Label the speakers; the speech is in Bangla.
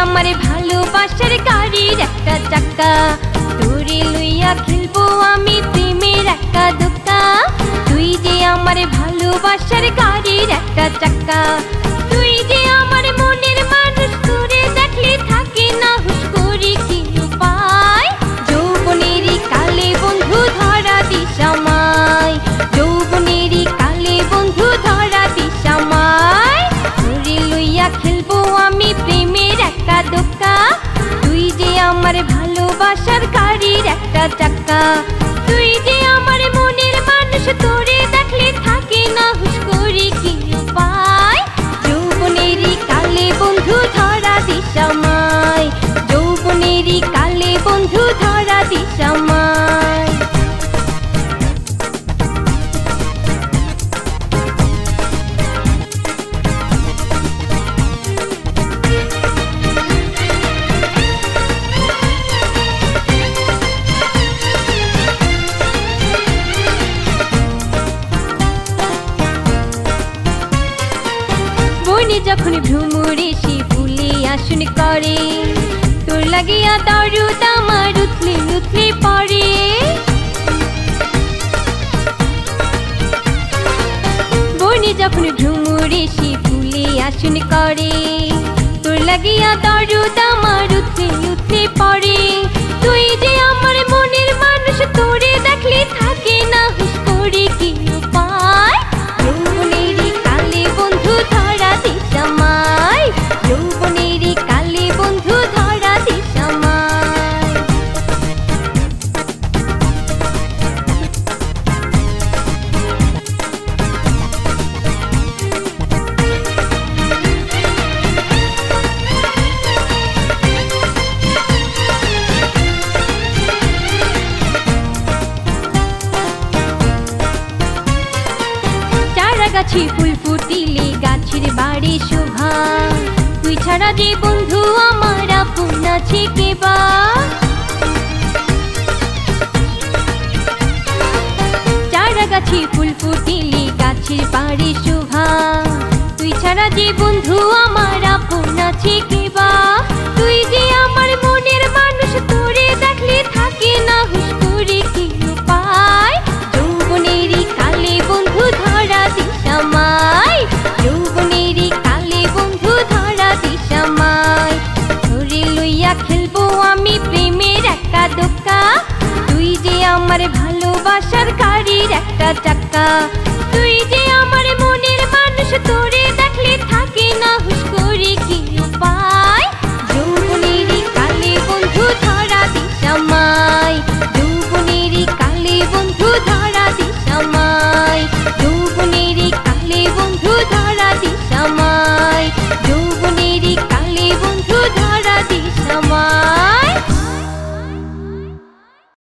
Speaker 1: আমার ভালোবাসার গাড়ির একটা চাকা, তোরে লইয়া খেলবো আমি প্রেমের একা দোকা। তুই যে আমার ভালোবাসার গাড়ির একটা চাকা, তুই যে আমার মনের মানুষ, তোরে দেখলে থাকে না হুশ করি কি উপায়। যৌবনেরই কালে বন্ধু ধরা দিস আমায়, যৌবনেরই কালে বন্ধু ধরা দিস আমায়। তোরে লইয়া খেলবো আমি প্রেমের একা দোকা, তুই যে আমার ভালোবাসার গাড়ির একটা চাকা। তুই যে আমার মনের মানুষ, তোরে দেখলে থাকে না হুশ করি কি উপায়। যৌবনেরই কালে বন্ধু ধরা দিস আমায়, যৌবনেরই কালে বন্ধু ধরা দিস আমায়। বনে যখন ভ্রমরে সে ফুলে আসন করে, তোর লাগিয়া দরদ আমার উথলে উথলে পড়ে। বনে যখন ভ্রমরে সে ফুলে আসন করে, তোর লাগিয়া দরদ আমার উথলে উথলে পড়ে। তুই যে আমার মনের মানুষ, তোরে দেখলে থাকে না হুশ করে কি উপায়। যৌবনেরই কালে বন্ধু ধরা দিস আমায়, যৌবনেরই কালে বন্ধু ধরা দিস আমায়। গাছে ফুল ফুটিলে গাছের বাড়ি শোভা, তুই ছাড়া যে বন্ধু আমার আপন আছে কে বা। চারা গাছে ফুল ফুটিলে গাছের বাড়ি শোভা, তুই ছাড়া যে বন্ধু আমার আপন আছে কে বা। তুই যে আমার মনের মানুষ, তোরে দেখলে থাকে না হুশ করে কি উপায়। যৌবনেরই কালে বন্ধু ধরা দিস আমায়, যৌবনেরই কালে বন্ধু ধরা দিস আমায়। তোরে লইয়া খেলবো আমি প্রেমের একা দোকা, তুই যে আমার ভালোবাসার গাড়ির একটা চাকা। তুই যে আমার মনের মানুষ, তোরে দেখলে থাকে না হুশ করে কি উপায়। যৌবনেরই কালে বন্ধু ধরা দিস আমায়,